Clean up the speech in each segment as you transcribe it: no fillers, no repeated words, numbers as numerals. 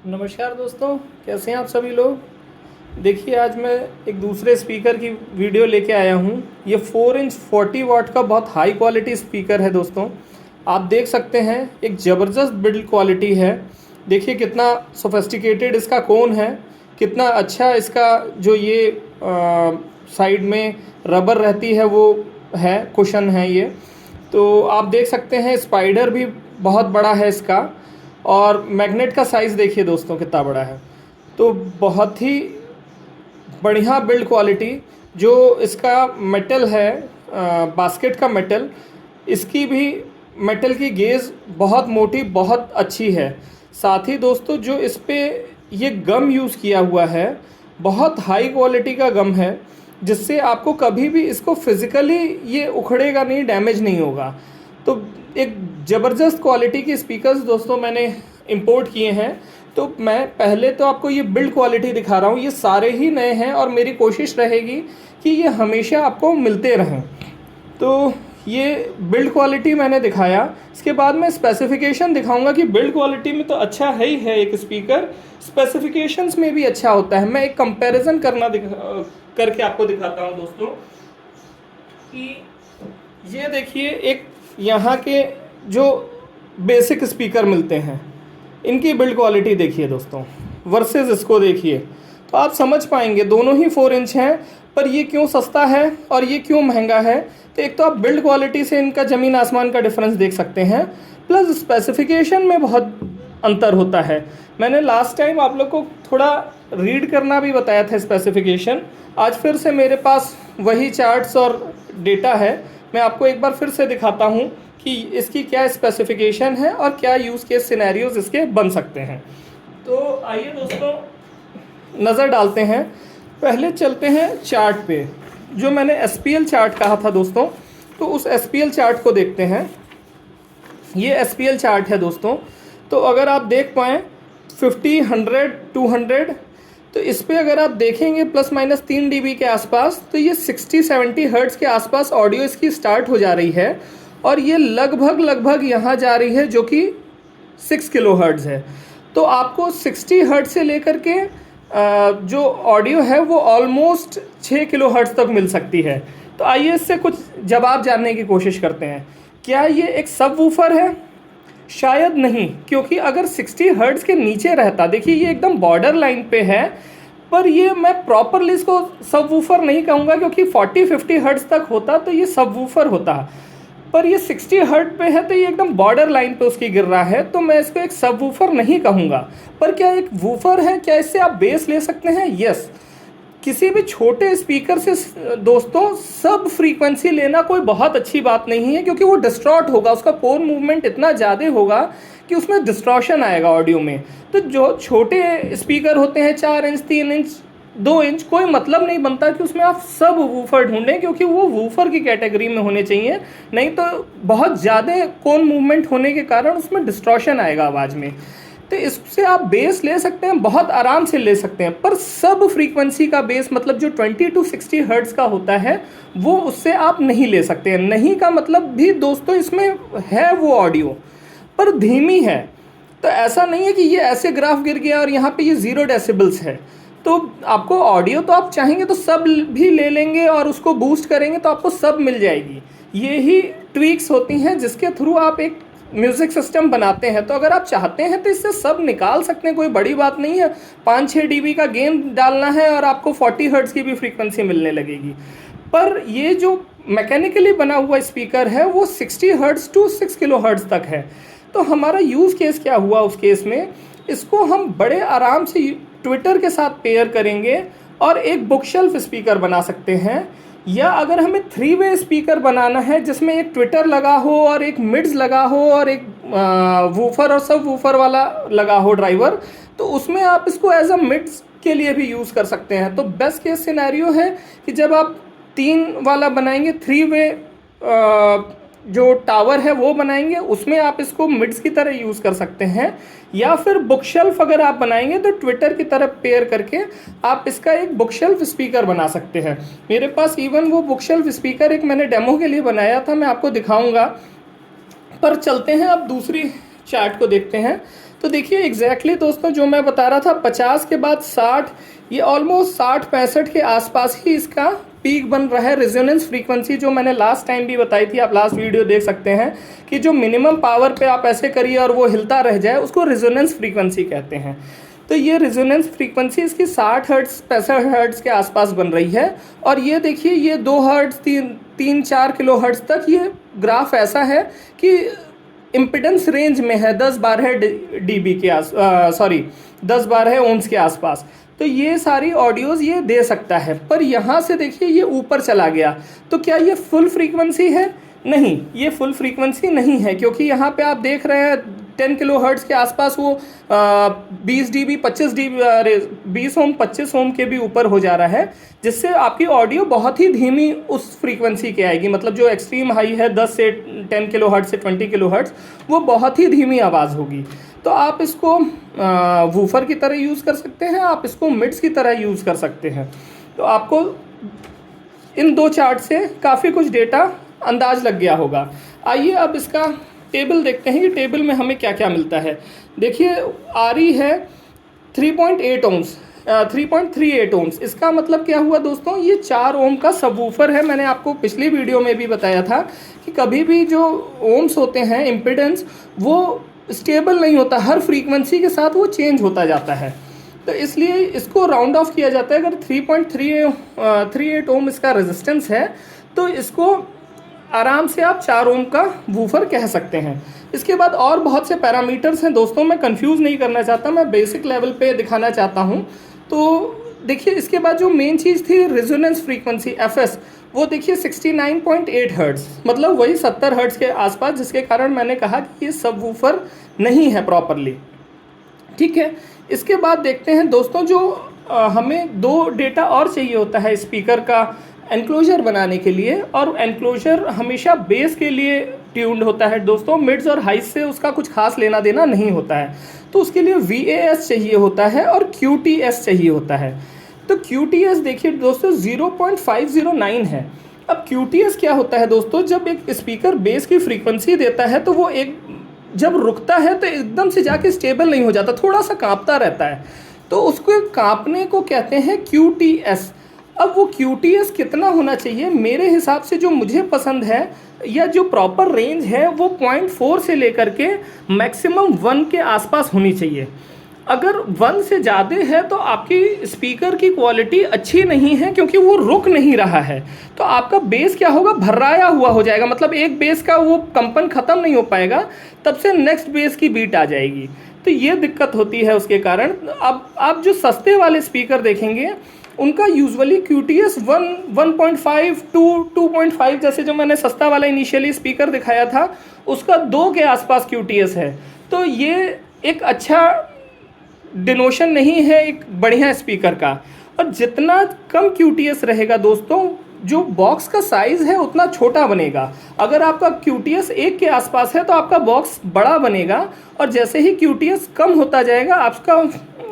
नमस्कार दोस्तों, कैसे हैं आप सभी लोग। देखिए, आज मैं एक दूसरे स्पीकर की वीडियो लेके आया हूँ। ये 4 इंच 40 वाट का बहुत हाई क्वालिटी स्पीकर है दोस्तों। आप देख सकते हैं, एक ज़बरदस्त बिल्ड क्वालिटी है। देखिए कितना सोफिस्टिकेटेड इसका कोन है, कितना अच्छा इसका जो ये साइड में रबर रहती है वो है, कुशन है ये। तो आप देख सकते हैं स्पाइडर भी बहुत बड़ा है इसका, और मैग्नेट का साइज़ देखिए दोस्तों कितना बड़ा है। तो बहुत ही बढ़िया बिल्ड क्वालिटी। जो इसका मेटल है, बास्केट का मेटल, इसकी भी मेटल की गेज बहुत मोटी, बहुत अच्छी है। साथ ही दोस्तों, जो इस पे ये गम यूज़ किया हुआ है, बहुत हाई क्वालिटी का गम है, जिससे आपको कभी भी इसको फिज़िकली ये उखड़ेगा नहीं, डैमेज नहीं होगा। तो एक ज़बरदस्त क्वालिटी के स्पीकर्स दोस्तों मैंने इंपोर्ट किए हैं। तो मैं पहले तो आपको ये बिल्ड क्वालिटी दिखा रहा हूँ। ये सारे ही नए हैं और मेरी कोशिश रहेगी कि ये हमेशा आपको मिलते रहें। तो ये बिल्ड क्वालिटी मैंने दिखाया। इसके बाद मैं स्पेसिफिकेशन दिखाऊंगा कि बिल्ड क्वालिटी में तो अच्छा है ही है एक स्पीकर, स्पेसिफिकेशंस में भी अच्छा होता है। मैं एक कंपैरिजन करके आपको दिखाता हूँ दोस्तों कि ये देखिए, एक यहाँ के जो बेसिक स्पीकर मिलते हैं, इनकी बिल्ड क्वालिटी देखिए दोस्तों, वर्सेस इसको देखिए, तो आप समझ पाएंगे दोनों ही 4 इंच हैं, पर ये क्यों सस्ता है और ये क्यों महंगा है। तो एक तो आप बिल्ड क्वालिटी से इनका ज़मीन आसमान का डिफरेंस देख सकते हैं, प्लस स्पेसिफिकेशन में बहुत अंतर होता है। मैंने लास्ट टाइम आप लोग को थोड़ा रीड करना भी बताया था स्पेसिफिकेशन। आज फिर से मेरे पास वही चार्ट्स और डेटा है, मैं आपको एक बार फिर से दिखाता हूँ कि इसकी क्या स्पेसिफिकेशन है और क्या यूज़ केस सिनेरियोज इसके बन सकते हैं। तो आइए दोस्तों, नज़र डालते हैं। पहले चलते हैं चार्ट पे, जो मैंने SPL चार्ट कहा था दोस्तों, तो उस SPL चार्ट को देखते हैं। ये SPL चार्ट है दोस्तों। तो अगर आप देख पाएँ 50, 100, 200, तो इस पर अगर आप देखेंगे प्लस माइनस 3 dB के आसपास, तो ये 60-70 हर्ट्ज़ के आसपास ऑडियो इसकी स्टार्ट हो जा रही है, और ये लगभग यहाँ जा रही है जो कि 6 किलो हर्ट्ज़ है। तो आपको 60 हर्ट्ज़ से लेकर के जो ऑडियो है वो ऑलमोस्ट 6 किलो हर्ट्ज़ तक मिल सकती है। तो आइए इससे कुछ जवाब जानने की कोशिश करते हैं। क्या ये एक सब वूफर है? शायद नहीं, क्योंकि अगर 60 हर्ट्ज़ के नीचे रहता, देखिए ये एकदम बॉर्डर लाइन पे है, पर ये मैं प्रॉपरली इसको सब वूफर नहीं कहूँगा, क्योंकि 40-50 हर्ट्ज़ तक होता तो ये सब वूफर होता, पर ये 60 हर्ट्ज़ पे है तो ये एकदम बॉर्डर लाइन पे उसकी गिर रहा है, तो मैं इसको एक सब वूफर नहीं कहूँगा। पर क्या एक वूफर है? क्या इससे आप बेस ले सकते हैं? यस। किसी भी छोटे स्पीकर से दोस्तों सब फ्रीक्वेंसी लेना कोई बहुत अच्छी बात नहीं है, क्योंकि वो डिस्टॉर्ट होगा, उसका पोर मूवमेंट इतना ज़्यादा होगा कि उसमें डिस्टॉर्शन आएगा ऑडियो में। तो जो छोटे स्पीकर होते हैं, 4 इंच, 3 इंच, 2 इंच, कोई मतलब नहीं बनता कि उसमें आप सब वूफर ढूंढें, क्योंकि वो वूफर की कैटेगरी में होने चाहिए। नहीं तो बहुत ज़्यादा कोन मूवमेंट होने के कारण उसमें डिस्टॉर्शन आएगा आवाज़ में। तो इससे आप बेस ले सकते हैं, बहुत आराम से ले सकते हैं, पर सब फ्रीक्वेंसी का बेस, मतलब जो 20-60 हर्ट्ज़ का होता है, वो उससे आप नहीं ले सकते हैं। नहीं का मतलब भी दोस्तों इसमें है वो ऑडियो, पर धीमी है। तो ऐसा नहीं है कि ये ऐसे ग्राफ गिर गया और यहाँ पे ये 0 डेसिबल्स है। तो आपको ऑडियो तो आप चाहेंगे तो सब भी ले लेंगे और उसको बूस्ट करेंगे तो आपको सब मिल जाएगी। ये ही ट्विक्स होती हैं जिसके थ्रू आप एक म्यूज़िक सिस्टम बनाते हैं। तो अगर आप चाहते हैं तो इससे सब निकाल सकते हैं, कोई बड़ी बात नहीं है। 5-6 dB का गेन डालना है और आपको 40 हर्ट्ज़ की भी फ्रीक्वेंसी मिलने लगेगी। पर ये जो मैकेनिकली बना हुआ स्पीकर है वो 60 हर्ट्ज़ टू 6 किलो हर्ट्ज़ तक है। तो हमारा यूज़ केस क्या हुआ उस केस में, इसको हम बड़े आराम से ट्विटर के साथ पेयर करेंगे और एक बुक शेल्फ स्पीकर बना सकते हैं। या अगर हमें 3 वे स्पीकर बनाना है जिसमें एक ट्विटर लगा हो और एक मिड्स लगा हो और एक वूफर और सब वूफर वाला लगा हो ड्राइवर, तो उसमें आप इसको एज अ मिड्स के लिए भी यूज़ कर सकते हैं। तो बेस्ट केस सिनेरियो है कि जब आप 3 वाला बनाएंगे, 3 वे जो टावर है वो बनाएंगे, उसमें आप इसको मिड्स की तरह यूज़ कर सकते हैं। या फिर बुक शेल्फ अगर आप बनाएंगे तो ट्विटर की तरफ पेयर करके आप इसका एक बुक शेल्फ स्पीकर बना सकते हैं। मेरे पास इवन वो बुक शेल्फ स्पीकर एक मैंने डेमो के लिए बनाया था, मैं आपको दिखाऊंगा। पर चलते हैं अब दूसरी चार्ट को देखते हैं। तो देखिए एग्जैक्टली दोस्तों जो मैं बता रहा था 50 के बाद 60, ये ऑलमोस्ट 60-65 के आसपास ही इसका पीक बन रहा है। रेजोनेंस फ्रीक्वेंसी जो मैंने लास्ट टाइम भी बताई थी, आप लास्ट वीडियो देख सकते हैं कि जो मिनिमम पावर पे आप ऐसे करिए और वो हिलता रह जाए, उसको रेजोनेंस फ्रीक्वेंसी कहते हैं। तो ये रेजोनेंस फ्रीक्वेंसी इसकी 60 हर्ट्ज़ 65 हर्ट्ज़ के आसपास बन रही है। और ये देखिए ये 2 हर्ट्ज़ 3-4 किलो हर्ट्ज़ तक ये ग्राफ ऐसा है कि इम्पिडेंस रेंज में है 10-12 डीबी के 10-12 ओम्स के आसपास। तो ये सारी ऑडियोज़ ये दे सकता है। पर यहाँ से देखिए ये ऊपर चला गया, तो क्या ये फुल फ्रीक्वेंसी है? नहीं, ये फुल फ्रीक्वेंसी नहीं है, क्योंकि यहाँ पे आप देख रहे हैं 10 किलो हर्ट्ज़ के आसपास वो 20 डीबी 25 डीबी 20 ओम 25 ओम के भी ऊपर हो जा रहा है, जिससे आपकी ऑडियो बहुत ही धीमी उस फ्रीक्वेंसी के आएगी। मतलब जो एक्सट्रीम हाई है 10 से 10 किलो हर्ट्ज़ से 20 किलो हर्ट्ज़, वो बहुत ही धीमी आवाज़ होगी। तो आप इसको वूफर की तरह यूज़ कर सकते हैं, आप इसको मिड्स की तरह यूज़ कर सकते हैं। तो आपको इन दो चार्ट से काफ़ी कुछ डेटा अंदाज लग गया होगा। आइए अब इसका टेबल देखते हैं कि टेबल में हमें क्या क्या मिलता है। देखिए आ रही है 3.8 ओम्स 3.38 ओम्स। इसका मतलब क्या हुआ दोस्तों, ये 4 ओम का सबवूफर है। मैंने आपको पिछली वीडियो में भी बताया था कि कभी भी जो ओम्स होते हैं इम्पिडेंस, वो स्टेबल नहीं होता, हर फ्रीक्वेंसी के साथ वो चेंज होता जाता है। तो इसलिए इसको राउंड ऑफ किया जाता है। अगर 3.38 ओम इसका रेजिस्टेंस है तो इसको आराम से आप 4 ओम का वूफर कह सकते हैं। इसके बाद और बहुत से पैरामीटर्स हैं दोस्तों, मैं कंफ्यूज नहीं करना चाहता, मैं बेसिक लेवल पे दिखाना चाहता हूँ। तो देखिए इसके बाद जो मेन चीज़ थी रेजोनेंस फ्रीक्वेंसी एफएस, वो देखिए 69.8 हर्ट्ज़, मतलब वही 70 हर्ट्ज़ के आसपास, जिसके कारण मैंने कहा कि ये सब वूफर नहीं है प्रॉपरली। ठीक है, इसके बाद देखते हैं दोस्तों जो हमें 2 डेटा और चाहिए होता है स्पीकर का एनक्लोजर बनाने के लिए, और एनक्लोजर हमेशा बेस के लिए ट्यून्ड होता है दोस्तों, मिड्स और हाइस से उसका कुछ खास लेना देना नहीं होता है। तो उसके लिए VAS चाहिए होता है और QTS चाहिए होता है। तो QTS देखिए दोस्तों 0.509 है। अब QTS क्या होता है दोस्तों, जब एक स्पीकर बेस की फ्रीक्वेंसी देता है तो वो एक जब रुकता है तो एकदम से जाके स्टेबल नहीं हो जाता, थोड़ा सा कांपता रहता है, तो उसको कांपने को कहते हैं QTS। अब वो QTS कितना होना चाहिए, मेरे हिसाब से जो मुझे पसंद है या जो प्रॉपर रेंज है वो 0.4 से लेकर के मैक्सिमम 1 के आसपास होनी चाहिए। अगर 1 से ज़्यादा है तो आपकी स्पीकर की क्वालिटी अच्छी नहीं है, क्योंकि वो रुक नहीं रहा है। तो आपका बेस क्या होगा, भर्राया हुआ हो जाएगा, मतलब एक बेस का वो कंपन ख़त्म नहीं हो पाएगा, तब से नेक्स्ट बेस की बीट आ जाएगी। तो ये दिक्कत होती है उसके कारण। अब आप जो सस्ते वाले स्पीकर देखेंगे उनका यूजुअली QTS 1.5 to 2.5, जैसे जो मैंने सस्ता वाला इनिशियली स्पीकर दिखाया था उसका 2 के आसपास QTS है। तो ये एक अच्छा डिनोशन नहीं है एक बढ़िया स्पीकर का। और जितना कम QTS रहेगा दोस्तों, जो बॉक्स का साइज़ है उतना छोटा बनेगा। अगर आपका QTS 1 के आसपास है तो आपका बॉक्स बड़ा बनेगा, और जैसे ही QTS कम होता जाएगा आपका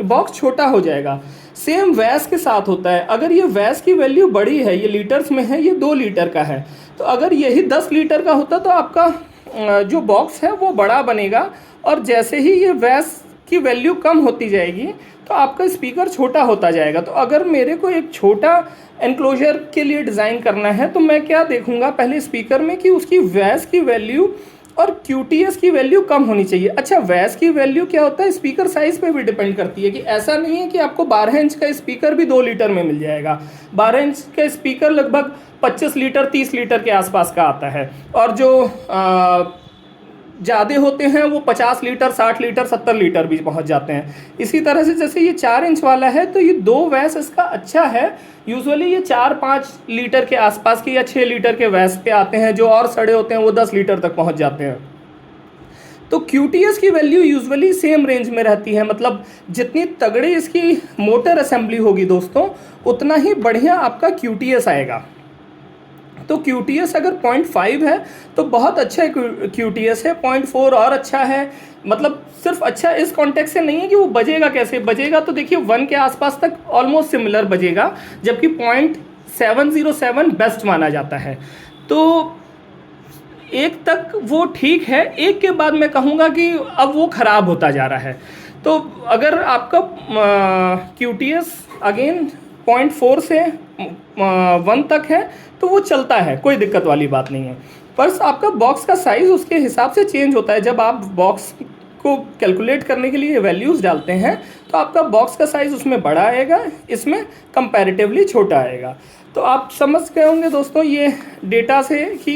बॉक्स छोटा हो जाएगा। सेम वैस के साथ होता है। अगर ये वैस की वैल्यू बड़ी है, ये लीटर्स में है, ये 2 लीटर का है, तो अगर यही 10 लीटर का होता तो आपका जो बॉक्स है वो बड़ा बनेगा, और जैसे ही ये वैस की वैल्यू कम होती जाएगी तो आपका स्पीकर छोटा होता जाएगा। तो अगर मेरे को एक छोटा एनक्लोजर के लिए डिज़ाइन करना है तो मैं क्या देखूंगा पहले स्पीकर में कि उसकी वैस की वैल्यू और QTS की वैल्यू कम होनी चाहिए। अच्छा, वैस की वैल्यू क्या होता है, स्पीकर साइज़ पे भी डिपेंड करती है, कि ऐसा नहीं है कि आपको 12 इंच का स्पीकर भी 2 लीटर में मिल जाएगा। 12 इंच का स्पीकर लगभग 25 लीटर 30 लीटर के आसपास का आता है, और जो ज़्यादा होते हैं वो 50 लीटर 60 लीटर 70 लीटर भी पहुंच जाते हैं। इसी तरह से जैसे ये 4 इंच वाला है तो ये 2 वैस इसका अच्छा है। यूजुअली ये 4-5 लीटर के आसपास के या 6 लीटर के वैस पे आते हैं, जो और सड़े होते हैं वो 10 लीटर तक पहुंच जाते हैं। तो QTS की वैल्यू यूजुअली सेम रेंज में रहती है, मतलब जितनी तगड़ी इसकी मोटर असेंबली होगी दोस्तों उतना ही बढ़िया आपका QTS आएगा। तो QTS अगर 0.5 है तो बहुत अच्छा QTS है, 0.4 और अच्छा है। मतलब सिर्फ अच्छा इस कॉन्टेक्स्ट से नहीं है कि वो बजेगा कैसे, बजेगा तो देखिए 1 के आसपास तक ऑलमोस्ट सिमिलर बजेगा, जबकि 0.707 बेस्ट माना जाता है। तो एक तक वो ठीक है, एक के बाद मैं कहूँगा कि अब वो ख़राब होता जा रहा है। तो अगर आपका QTS अगेन 0.4 से 1 तक है तो वो चलता है, कोई दिक्कत वाली बात नहीं है। बस आपका बॉक्स का साइज़ उसके हिसाब से चेंज होता है। जब आप बॉक्स को कैलकुलेट करने के लिए वैल्यूज़ डालते हैं तो आपका बॉक्स का साइज़ उसमें बड़ा आएगा, इसमें कंपैरेटिवली छोटा आएगा। तो आप समझ गए होंगे दोस्तों ये डेटा से कि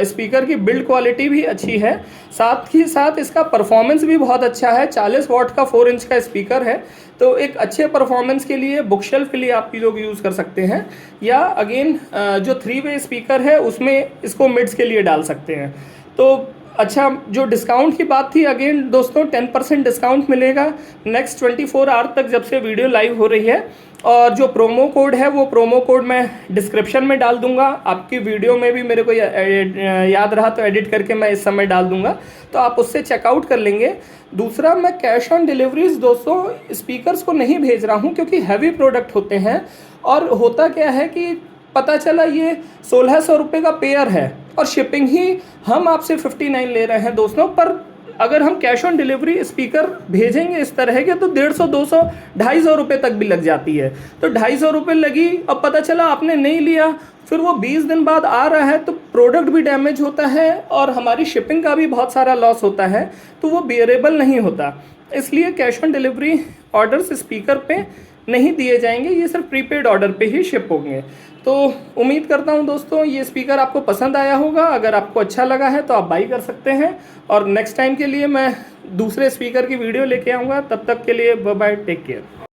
स्पीकर की बिल्ड क्वालिटी भी अच्छी है, साथ ही साथ इसका परफॉर्मेंस भी बहुत अच्छा है। 40 वॉट का 4 इंच का स्पीकर है, तो एक अच्छे परफॉर्मेंस के लिए बुक शेल्फ के लिए आप लोग यूज़ कर सकते हैं, या अगेन जो 3 वे स्पीकर है उसमें इसको मिड्स के लिए डाल सकते हैं। तो अच्छा, जो डिस्काउंट की बात थी, अगेन दोस्तों 10% डिस्काउंट मिलेगा नेक्स्ट 24 आवर तक जब से वीडियो लाइव हो रही है। और जो प्रोमो कोड है वो प्रोमो कोड मैं डिस्क्रिप्शन में डाल दूंगा, आपकी वीडियो में भी मेरे को याद रहा तो एडिट करके मैं इस समय डाल दूंगा, तो आप उससे चेकआउट कर लेंगे। दूसरा, मैं कैश ऑन डिलीवरीज दोस्तों स्पीकर्स को नहीं भेज रहा हूँ क्योंकि हैवी प्रोडक्ट होते हैं। और होता क्या है कि पता चला ये 1600 रुपये का पेयर है और शिपिंग ही हम आपसे 59 ले रहे हैं दोस्तों, पर अगर हम कैश ऑन डिलीवरी स्पीकर भेजेंगे इस तरह के तो 150, 200, 250 रुपये तक भी लग जाती है। तो 250 रुपये लगी और पता चला आपने नहीं लिया, फिर वो 20 दिन बाद आ रहा है तो प्रोडक्ट भी डैमेज होता है और हमारी शिपिंग का भी बहुत सारा लॉस होता है, तो वो बेरेबल नहीं होता। इसलिए cash on delivery orders speaker पे नहीं दिए जाएंगे, ये सिर्फ प्रीपेड ऑर्डर पे ही शिप होंगे। तो उम्मीद करता हूँ दोस्तों ये स्पीकर आपको पसंद आया होगा। अगर आपको अच्छा लगा है तो आप बाई कर सकते हैं, और नेक्स्ट टाइम के लिए मैं दूसरे स्पीकर की वीडियो लेके आऊँगा। तब तक के लिए बाय बाय, टेक केयर।